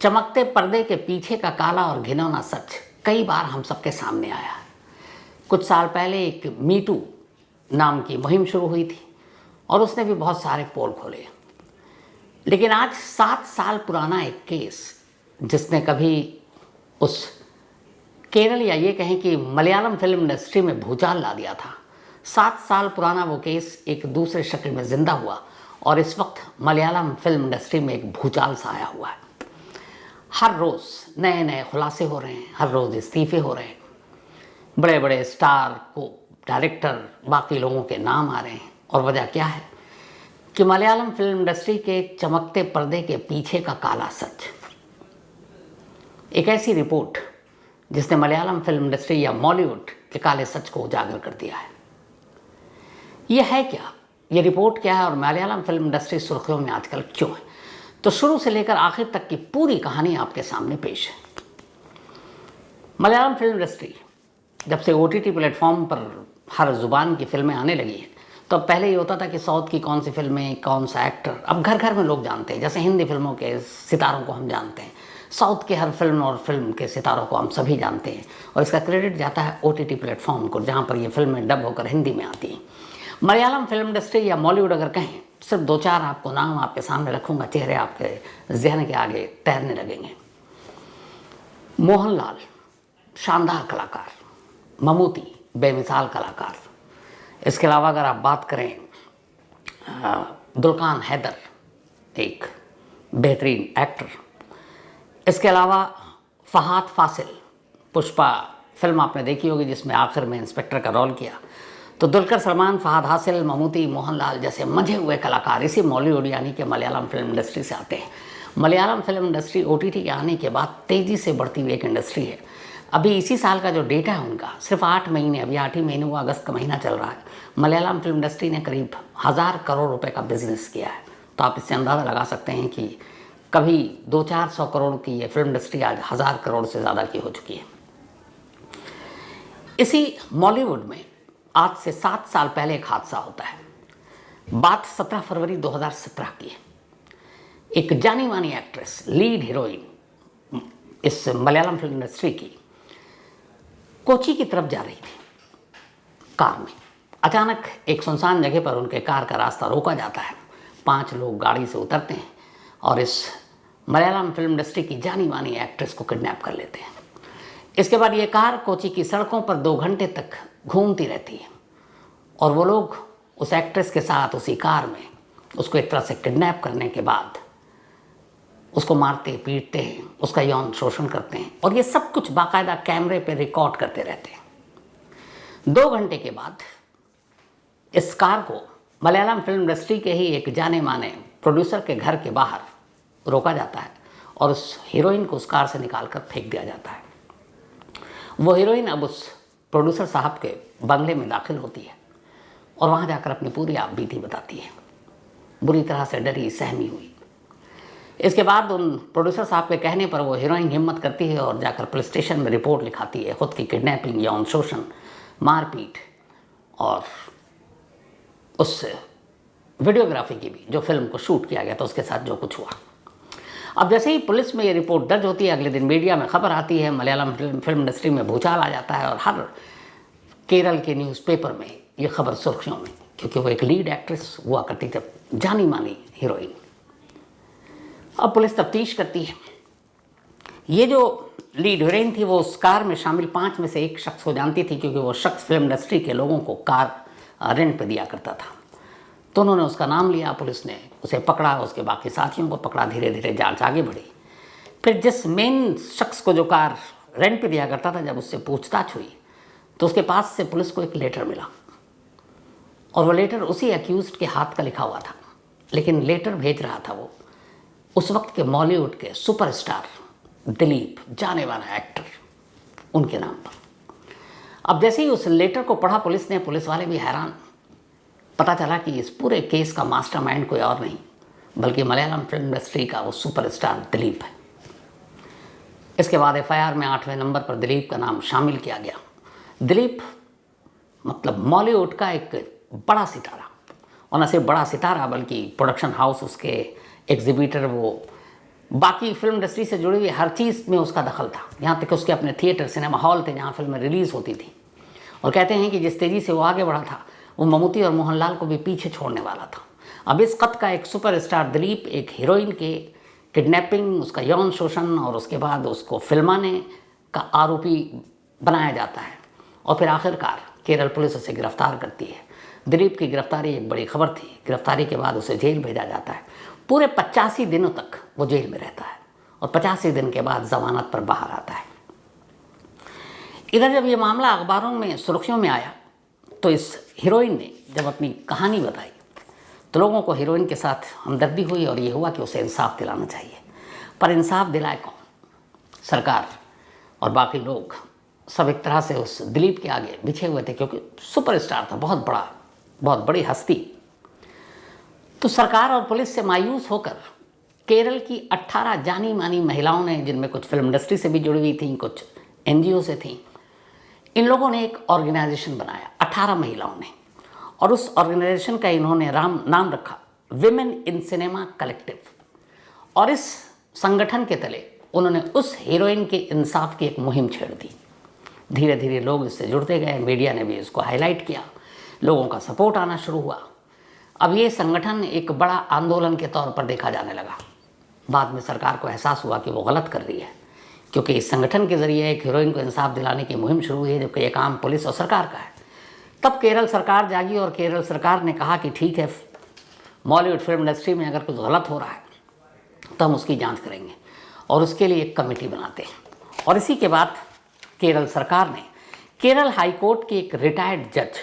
चमकते पर्दे के पीछे का काला और घिनौना सच कई बार हम सबके सामने आया है। कुछ साल पहले एक मीटू नाम की मुहिम शुरू हुई थी और उसने भी बहुत सारे पोल खोले। लेकिन आज 7 साल पुराना एक केस जिसने कभी उस केरल या ये कहें कि मलयालम फिल्म इंडस्ट्री में भूचाल ला दिया था, 7 साल पुराना वो केस एक दूसरे शक्ल में जिंदा हुआ और इस वक्त मलयालम फिल्म इंडस्ट्री में एक भूचाल सा आया हुआ है। हर रोज़ नए नए खुलासे हो रहे हैं, हर रोज़ इस्तीफे हो रहे हैं, बड़े बड़े स्टार को डायरेक्टर बाकी लोगों के नाम आ रहे हैं। और वजह क्या है कि मलयालम फिल्म इंडस्ट्री के चमकते पर्दे के पीछे का काला सच, एक ऐसी रिपोर्ट जिसने मलयालम फिल्म इंडस्ट्री या बॉलीवुड के काले सच को उजागर कर दिया है। यह है क्या, ये रिपोर्ट क्या है और मलयालम फिल्म इंडस्ट्री सुर्खियों में आजकल क्यों है, तो शुरू से लेकर आखिर तक की पूरी कहानी आपके सामने पेश है। मलयालम फिल्म इंडस्ट्री जब से OTT प्लेटफॉर्म पर हर ज़ुबान की फिल्में आने लगी हैं, तो पहले ये होता था कि साउथ की कौन सी फिल्में, कौन सा एक्टर, अब घर घर में लोग जानते हैं। जैसे हिंदी फिल्मों के सितारों को हम जानते हैं, साउथ के हर फिल्म और फिल्म के सितारों को हम सभी जानते हैं और इसका क्रेडिट जाता है OTT प्लेटफॉर्म को, जहाँ पर ये फिल्में डब होकर हिंदी में आती हैं। मलयालम फिल्म इंडस्ट्री या बॉलीवुड अगर कहें, सिर्फ 2-4 आपको नाम आपके सामने रखूँगा, चेहरे आपके जहन के आगे तैरने लगेंगे। मोहनलाल शानदार कलाकार, ममूटी बेमिसाल कलाकार, इसके अलावा अगर आप बात करें दुल्कान हैदर एक बेहतरीन एक्टर, इसके अलावा फहाद फासिल, पुष्पा फिल्म आपने देखी होगी जिसमें आखिर में इंस्पेक्टर का रोल किया, तो दुलकर सलमान, फहाद हासिल, ममूटी, मोहनलाल जैसे मजे हुए कलाकार इसी बॉलीवुड यानी कि मलयालम फिल्म इंडस्ट्री से आते हैं। मलयालम फिल्म इंडस्ट्री OTT के आने के बाद तेज़ी से बढ़ती हुई एक इंडस्ट्री है। अभी इसी साल का जो डेटा है उनका, सिर्फ 8 महीने, अभी 8 ही महीने हुआ, अगस्त का महीना चल रहा है, मलयालम फिल्म इंडस्ट्री ने करीब 1000 करोड़ रुपए का बिजनेस किया है। तो आप इससे अंदाज़ा लगा सकते हैं कि कभी 200-400 करोड़ की ये फिल्म इंडस्ट्री आज 1000 करोड़ से ज़्यादा की हो चुकी है। इसी बॉलीवुड में आज से 7 साल पहले एक हादसा होता है। बात 17 फरवरी 2017 की है। एक जानी मानी एक्ट्रेस, लीड हीरोइन इस मलयालम फिल्म इंडस्ट्री की, कोची की तरफ जा रही थी कार में। अचानक एक सुनसान जगह पर उनके कार का रास्ता रोका जाता है। 5 लोग गाड़ी से उतरते हैं और इस मलयालम फिल्म इंडस्ट्री की जानी मानी एक्ट्रेस को किडनैप कर लेते हैं। इसके बाद ये कार कोची की सड़कों पर 2 घंटे तक घूमती रहती है और वो लोग उस एक्ट्रेस के साथ उसी कार में उसको एक तरह से किडनैप करने के बाद उसको मारते पीटते हैं, उसका यौन शोषण करते हैं और ये सब कुछ बाकायदा कैमरे पे रिकॉर्ड करते रहते हैं। 2 घंटे के बाद इस कार को मलयालम फिल्म इंडस्ट्री के ही एक जाने माने प्रोड्यूसर के घर के बाहर रोका जाता है और उस हीरोइन को उस कार से निकाल कर फेंक दिया जाता है। वो हीरोइन अब उस प्रोड्यूसर साहब के बंगले में दाखिल होती है और वहाँ जाकर अपनी पूरी आप बीती बताती है। बुरी तरह से डरी सहमी हुई। इसके बाद उन प्रोड्यूसर साहब के कहने पर वो हीरोइन हिम्मत करती है और जाकर पुलिस स्टेशन में रिपोर्ट लिखाती है खुद की किडनैपिंग, यौन शोषण, मारपीट और उस वीडियोग्राफी की भी, जो फिल्म को शूट किया गया था उसके साथ जो कुछ हुआ। अब जैसे ही पुलिस में ये रिपोर्ट दर्ज होती है, अगले दिन मीडिया में खबर आती है, मलयालम फिल्म इंडस्ट्री में भूचाल आ जाता है और हर केरल के न्यूज़पेपर में ये खबर सुर्खियों में, क्योंकि वो एक लीड एक्ट्रेस हुआ करती थी, जानी मानी हीरोइन। अब पुलिस तफ्तीश करती है। ये जो लीड हीरोइन थी वो उस कार में शामिल 5 में से एक शख्स को जानती थी, क्योंकि वो शख्स फिल्म इंडस्ट्री के लोगों को कार रेंट पे दिया करता था। तो उन्होंने उसका नाम लिया, पुलिस ने उसे पकड़ा, उसके बाकी साथियों को पकड़ा, धीरे धीरे जांच आगे बढ़ी। फिर जिस मेन शख्स को जो कार रेंट पे दिया करता था, जब उससे पूछताछ हुई तो उसके पास से पुलिस को एक लेटर मिला और वो लेटर उसी अक्यूज्ड के हाथ का लिखा हुआ था। लेकिन लेटर भेज रहा था वो उस वक्त के बॉलीवुड के सुपरस्टार दिलीप, जाने वाला एक्टर, उनके नाम पर। अब जैसे ही उस लेटर को पढ़ा पुलिस ने, पुलिस वाले भी हैरान। पता चला कि इस पूरे केस का मास्टरमाइंड कोई और नहीं बल्कि मलयालम फिल्म इंडस्ट्री का वो सुपरस्टार दिलीप है। इसके बाद FIR में 8वें नंबर पर दिलीप का नाम शामिल किया गया। दिलीप मतलब बॉलीवुड का एक बड़ा सितारा, और न सिर्फ बड़ा सितारा बल्कि प्रोडक्शन हाउस, उसके एग्जीबिटर, वो बाकी फिल्म इंडस्ट्री से जुड़ी हुई हर चीज़ में उसका दखल था, यहाँ तक कि उसके अपने थिएटर सिनेमा हॉल थे जहाँ फिल्में रिलीज़ होती थी। और कहते हैं कि जिस तेज़ी से वो आगे बढ़ा था वो ममूटी और मोहनलाल को भी पीछे छोड़ने वाला था। अब इस कद का एक सुपरस्टार दिलीप एक हीरोइन के किडनैपिंग, उसका यौन शोषण और उसके बाद उसको फिल्माने का आरोपी बनाया जाता है और फिर आखिरकार केरल पुलिस उसे गिरफ्तार करती है। दिलीप की गिरफ्तारी एक बड़ी खबर थी। गिरफ्तारी के बाद उसे जेल भेजा जाता है। पूरे 85 दिनों तक वो जेल में रहता है और 85 दिन के बाद जमानत पर बाहर आता है। इधर जब ये मामला अखबारों में सुर्खियों में आया तो इस हीरोइन ने जब अपनी कहानी बताई तो लोगों को हीरोइन के साथ हमदर्दी हुई और ये हुआ कि उसे इंसाफ दिलाना चाहिए। पर इंसाफ दिलाए कौन? सरकार और बाकी लोग सब एक तरह से उस दिलीप के आगे बिछे हुए थे, क्योंकि सुपरस्टार था, बहुत बड़ा, बहुत बड़ी हस्ती। तो सरकार और पुलिस से मायूस होकर केरल की 18 जानी मानी महिलाओं ने, जिनमें कुछ फिल्म इंडस्ट्री से भी जुड़ी हुई थी, कुछ NGO से थी, इन लोगों ने एक ऑर्गेनाइजेशन बनाया, 18 महिलाओं ने, और उस ऑर्गेनाइजेशन का इन्होंने नाम रखा विमेन इन सिनेमा कलेक्टिव। और इस संगठन के तले उन्होंने उस हीरोइन के इंसाफ की एक मुहिम छेड़ दी। धीरे धीरे लोग इससे जुड़ते गए, मीडिया ने भी इसको हाईलाइट किया, लोगों का सपोर्ट आना शुरू हुआ। अब ये संगठन एक बड़ा आंदोलन के तौर पर देखा जाने लगा। बाद में सरकार को एहसास हुआ कि वो गलत कर रही है, क्योंकि इस संगठन के जरिए एक हीरोइन को इंसाफ दिलाने की मुहिम शुरू हुई है, जबकि ये काम पुलिस और सरकार का है। तब केरल सरकार जागी और केरल सरकार ने कहा कि ठीक है, बॉलीवुड फिल्म इंडस्ट्री में अगर कुछ गलत हो रहा है तो हम उसकी जांच करेंगे, और उसके लिए एक कमेटी बनाते हैं। और इसी के बाद केरल सरकार ने केरल हाई कोर्ट के एक रिटायर्ड जज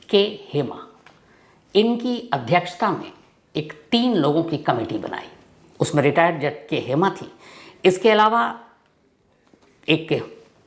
के हेमा, इनकी अध्यक्षता में एक 3 लोगों की कमेटी बनाई। उसमें रिटायर्ड जज के हेमा थी। इसके अलावा एक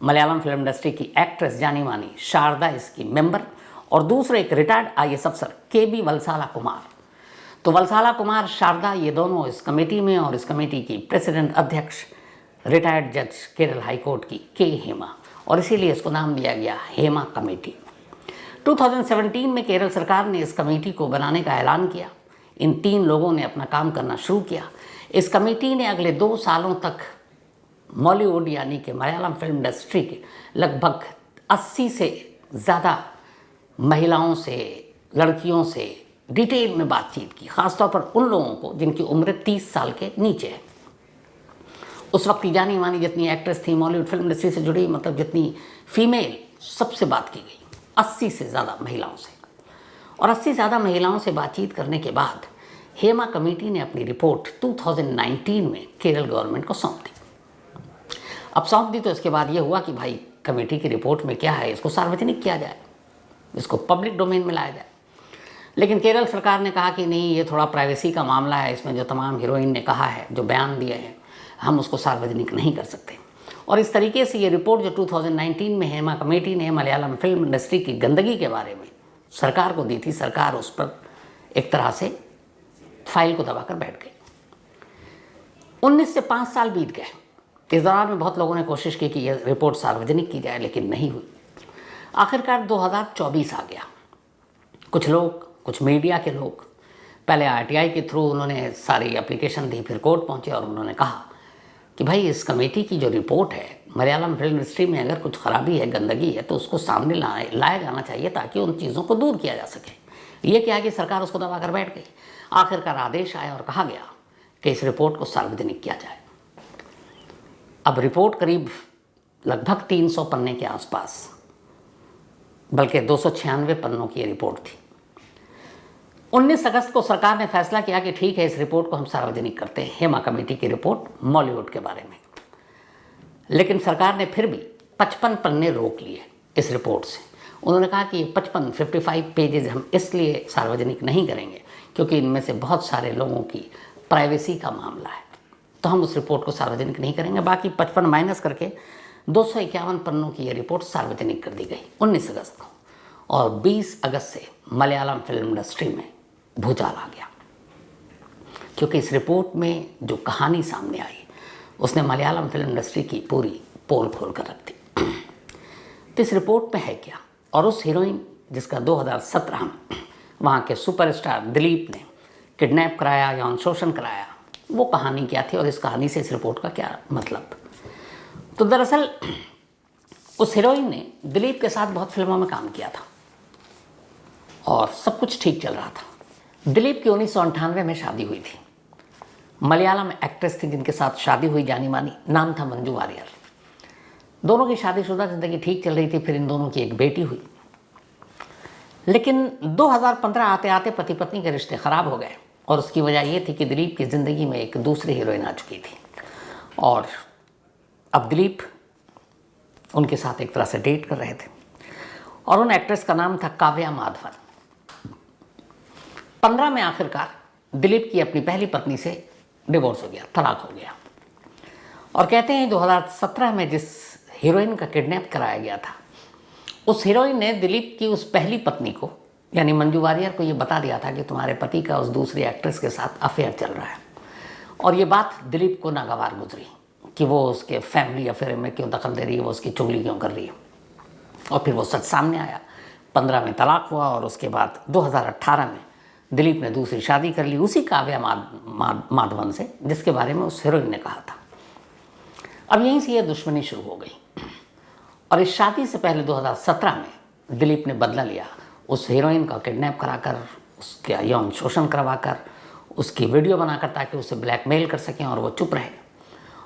मलयालम फिल्म इंडस्ट्री की एक्ट्रेस जानी मानी शारदा इसकी मेंबर, और दूसरे एक रिटायर्ड IAS अफसर KB वलसाला कुमार। तो वलसाला कुमार, शारदा, ये दोनों इस कमेटी में, और इस कमेटी की प्रेसिडेंट अध्यक्ष रिटायर्ड जज केरल हाई कोर्ट की के हेमा, और इसीलिए इसको नाम दिया गया हेमा कमेटी। 2017 में केरल सरकार ने इस कमेटी को बनाने का ऐलान किया। इन 3 लोगों ने अपना काम करना शुरू किया। इस कमेटी ने अगले 2 सालों तक बॉलीवुड यानी कि मलयालम फिल्म इंडस्ट्री के लगभग 80 से ज़्यादा महिलाओं से, लड़कियों से डिटेल में बातचीत की, ख़ासतौर पर उन लोगों को जिनकी उम्र 30 साल के नीचे है। उस वक्त की जानी मानी जितनी एक्ट्रेस थी बॉलीवुड फिल्म इंडस्ट्री से जुड़ी, मतलब जितनी फीमेल, सबसे बात की गई, 80 से ज़्यादा महिलाओं से। और 80 से ज़्यादा महिलाओं से बातचीत करने के बाद हेमा कमेटी ने अपनी रिपोर्ट 2019 में केरल गवर्नमेंट को सौंप दी। अब सौंप दी तो इसके बाद ये हुआ कि भाई कमेटी की रिपोर्ट में क्या है, इसको सार्वजनिक किया जाए, इसको पब्लिक डोमेन में लाया जाए। लेकिन केरल सरकार ने कहा कि नहीं, ये थोड़ा प्राइवेसी का मामला है, इसमें जो तमाम हीरोइन ने कहा है, जो बयान दिए हैं, हम उसको सार्वजनिक नहीं कर सकते। और इस तरीके से ये रिपोर्ट जो 2019 में हेमा कमेटी ने मलयालम फिल्म इंडस्ट्री की गंदगी के बारे में सरकार को दी थी, सरकार उस पर एक तरह से फाइल को दबाकर बैठ गई। 19 से 5 साल बीत गए। इस दौरान में बहुत लोगों ने कोशिश की कि यह रिपोर्ट सार्वजनिक की जाए, लेकिन नहीं हुई। आखिरकार 2024 आ गया। कुछ लोग, कुछ मीडिया के लोग, पहले RTI के थ्रू उन्होंने सारी एप्लीकेशन दी, फिर कोर्ट पहुंचे और उन्होंने कहा कि भाई इस कमेटी की जो रिपोर्ट है, मलयालम फिल्म इंडस्ट्री में अगर कुछ खराबी है, गंदगी है, तो उसको सामने लाया जाना चाहिए ताकि उन चीज़ों को दूर किया जा सके। ये क्या है कि सरकार उसको दबा कर बैठ गई। आखिरकार आदेश आया और कहा गया कि इस रिपोर्ट को सार्वजनिक किया जाए। अब रिपोर्ट करीब लगभग 300 पन्ने के आसपास, बल्कि 296 पन्नों की रिपोर्ट थी। 19 अगस्त को सरकार ने फैसला किया कि ठीक है, इस रिपोर्ट को हम सार्वजनिक करते हैं, हेमा कमेटी की रिपोर्ट बॉलीवुड के बारे में। लेकिन सरकार ने फिर भी 55 पन्ने रोक लिए इस रिपोर्ट से। उन्होंने कहा कि 55 पेजेज हम इसलिए सार्वजनिक नहीं करेंगे क्योंकि इनमें से बहुत सारे लोगों की प्राइवेसी का मामला है, तो हम उस रिपोर्ट को सार्वजनिक नहीं करेंगे। बाकी 55 माइनस करके 251 पन्नों की ये रिपोर्ट सार्वजनिक कर दी गई 19 अगस्त को। और 20 अगस्त से मलयालम फिल्म इंडस्ट्री में भूचाल आ गया, क्योंकि इस रिपोर्ट में जो कहानी सामने आई उसने मलयालम फिल्म इंडस्ट्री की पूरी पोल खोल कर रख दी। तो इस रिपोर्ट में है क्या, और उस हीरोइन जिसका 2017 में वहाँ के सुपरस्टार दिलीप ने किडनैप कराया, यौन शोषण कराया, वो कहानी क्या थी और इस कहानी से इस रिपोर्ट का क्या मतलब। तो दरअसल उस हीरोइन ने दिलीप के साथ बहुत फिल्मों में काम किया था और सब कुछ ठीक चल रहा था। दिलीप की 1998 में शादी हुई थी। मलयालम एक्ट्रेस थी जिनके साथ शादी हुई, जानी मानी, नाम था मंजू वारियर। दोनों की शादीशुदा जिंदगी ठीक चल रही थी। फिर इन दोनों की एक बेटी हुई, लेकिन 2015 आते आते पति पत्नी के रिश्ते खराब हो गए और उसकी वजह यह थी कि दिलीप की ज़िंदगी में एक दूसरी हीरोइन आ चुकी थी और अब दिलीप उनके साथ एक तरह से डेट कर रहे थे और उन एक्ट्रेस का नाम था काव्या माधवन। 15 में आखिरकार दिलीप की अपनी पहली पत्नी से डिवोर्स हो गया, तलाक हो गया। और कहते हैं 2017 में जिस हीरोइन का किडनैप कराया गया था, उस हीरोइन ने दिलीप की उस पहली पत्नी को यानी मंजू वारियर को ये बता दिया था कि तुम्हारे पति का उस दूसरी एक्ट्रेस के साथ अफेयर चल रहा है। और ये बात दिलीप को नागवार गुजरी कि वो उसके फैमिली अफेयर में क्यों दखल दे रही है, वो उसकी चुगली क्यों कर रही है। और फिर वो सच सामने आया। 15 में तलाक हुआ और उसके बाद 2018 में दिलीप ने दूसरी शादी कर ली उसी काव्या माधवन से, जिसके बारे में उस हीरोइन ने कहा था। अब यहीं से ये दुश्मनी शुरू हो गई और इस शादी से पहले 2017 में दिलीप ने बदला लिया। उस हीरोइन का किडनैप कराकर, उसका यौन शोषण करवाकर, उसकी वीडियो बनाकर ताकि उसे ब्लैकमेल कर सकें और वो चुप रहे।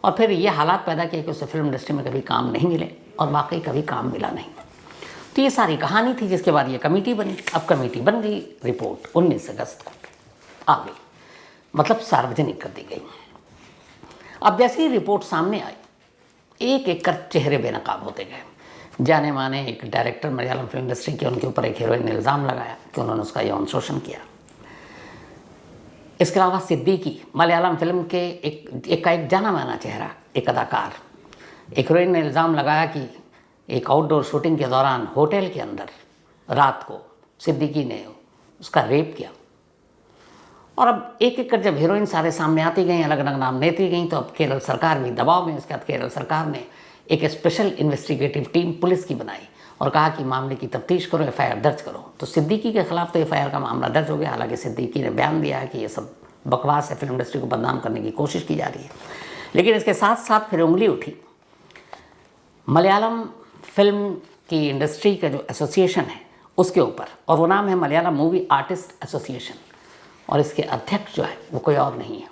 और फिर ये हालात पैदा किए कि उसे फिल्म इंडस्ट्री में कभी काम नहीं मिले और वाकई कभी काम मिला नहीं। तो ये सारी कहानी थी, जिसके बाद ये कमेटी बनी। अब कमेटी बन गई, रिपोर्ट 19 अगस्त को आ गई, मतलब सार्वजनिक कर दी गई। अब जैसे ही रिपोर्ट सामने आई, एक एक कर चेहरे बेनकाब होते गए। जाने माने एक डायरेक्टर मलयालम फिल्म इंडस्ट्री के, उनके ऊपर एक हीरोइन ने इल्ज़ाम लगाया कि उन्होंने उसका यौन शोषण किया। इसके अलावा सिद्दीकी, मलयालम फिल्म के एक जाना माना चेहरा, एक अदाकार, एक हीरोइन ने इल्ज़ाम लगाया कि एक आउटडोर शूटिंग के दौरान होटल के अंदर रात को सिद्दीकी ने उसका रेप किया। और अब एक एक कर जब हीरोइन सारे सामने आती गई, अलग अलग नाम लेती गई, तो अब केरल सरकार भी दबाव में। इसके बाद केरल सरकार ने एक स्पेशल इन्वेस्टिगेटिव टीम पुलिस की बनाई और कहा कि मामले की तफ्तीश करो, एफआईआर दर्ज करो। तो सिद्दीकी के खिलाफ तो एफआईआर का मामला दर्ज हो गया। हालांकि सिद्दीकी ने बयान दिया है कि ये सब बकवास है, फिल्म इंडस्ट्री को बदनाम करने की कोशिश की जा रही है। लेकिन इसके साथ साथ फिर उंगली उठी मलयालम फिल्म की इंडस्ट्री का जो एसोसिएशन है उसके ऊपर, और वो नाम है मलयालम मूवी आर्टिस्ट एसोसिएशन। और इसके अध्यक्ष जो है वो कोई और नहीं है,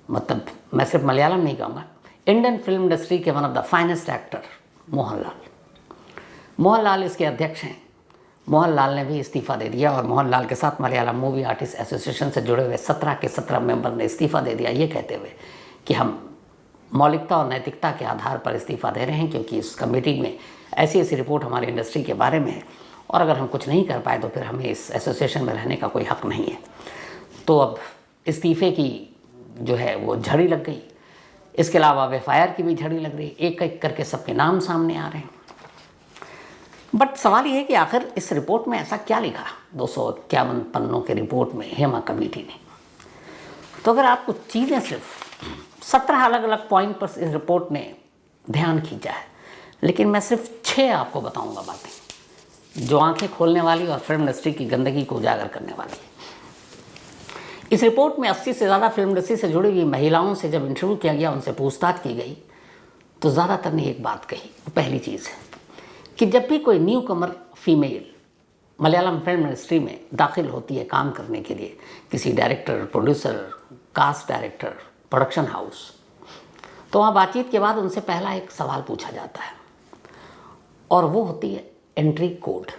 मतलब मैं सिर्फ मलयालम नहीं कहूँगा, इंडियन फिल्म इंडस्ट्री के one of the finest actor Mohanlal इसके अध्यक्ष हैं। मोहनलाल ने भी इस्तीफ़ा दे दिया और मोहनलाल के साथ मलयालम मूवी आर्टिस्ट एसोसिएशन से जुड़े हुए 17 के 17 मेंबर ने इस्तीफ़ा दे दिया, ये कहते हुए कि हम मौलिकता और नैतिकता के आधार पर इस्तीफ़ा दे रहे हैं, क्योंकि इस कमेटी में ऐसी ऐसी रिपोर्ट हमारी इंडस्ट्री के बारे में है और अगर हम कुछ नहीं कर पाए तो फिर हमें इस एसोसिएशन में रहने का कोई हक़ नहीं है। तो अब इस्तीफ़े की जो है वो झड़ी लग गई। इसके अलावा एफआईआर की भी झड़ी लग रही, एक एक करके सबके नाम सामने आ रहे हैं। बट सवाल ये है कि आखिर इस रिपोर्ट में ऐसा क्या लिखा 251 पन्नों के रिपोर्ट में हेमा कमेटी ने। तो अगर आपको चीज़ें सिर्फ 17 अलग अलग पॉइंट पर इस रिपोर्ट ने ध्यान खींचा है, लेकिन मैं सिर्फ 6 आपको बताऊंगा बातें जो आंखें खोलने वाली और फिल्म इंडस्ट्री की गंदगी को उजागर करने वाली है। इस रिपोर्ट में 80 से ज़्यादा फिल्म इंडस्ट्री से जुड़ी हुई महिलाओं से जब इंटरव्यू किया गया, उनसे पूछताछ की गई, तो ज़्यादातर ने एक बात कही। वो पहली चीज़ है कि जब भी कोई newcomer female Malayalam film industry में दाखिल होती है काम करने के लिए, किसी director, producer, cast director, production house, तो वहाँ बातचीत के बाद उनसे पहला एक सवाल पूछा जाता है और वो होती है एंट्री कोड।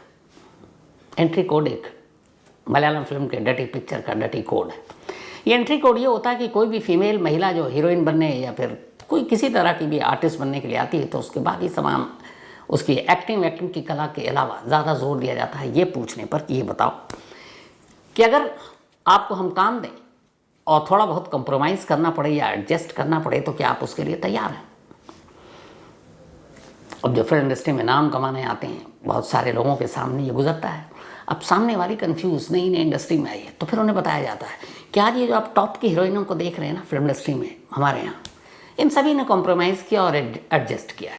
एंट्री कोड एक मलयालम फिल्म के डर्टी पिक्चर का डर्टी कोड है। ये एंट्री कोड ये होता है कि कोई भी फीमेल महिला जो हीरोइन बनने या फिर कोई किसी तरह की भी आर्टिस्ट बनने के लिए आती है, तो उसके बाकी तमाम उसकी एक्टिंग की कला के अलावा ज़्यादा जोर दिया जाता है ये पूछने पर कि ये बताओ कि अगर आपको हम काम दें और थोड़ा बहुत कंप्रोमाइज़ करना पड़े या एडजस्ट करना पड़े तो क्या आप उसके लिए तैयार हैं। अब जो फिल्म इंडस्ट्री में नाम कमाने आते हैं, बहुत सारे लोगों के सामने ये गुजरता है। अब सामने वाली कंफ्यूज नई इंडस्ट्री में आई है, तो फिर उन्हें बताया जाता है कि आज ये जो आप टॉप की हीरोइनों को देख रहे हैं ना फिल्म इंडस्ट्री में हमारे यहाँ, इन सभी ने कॉम्प्रोमाइज़ किया और एडजस्ट किया।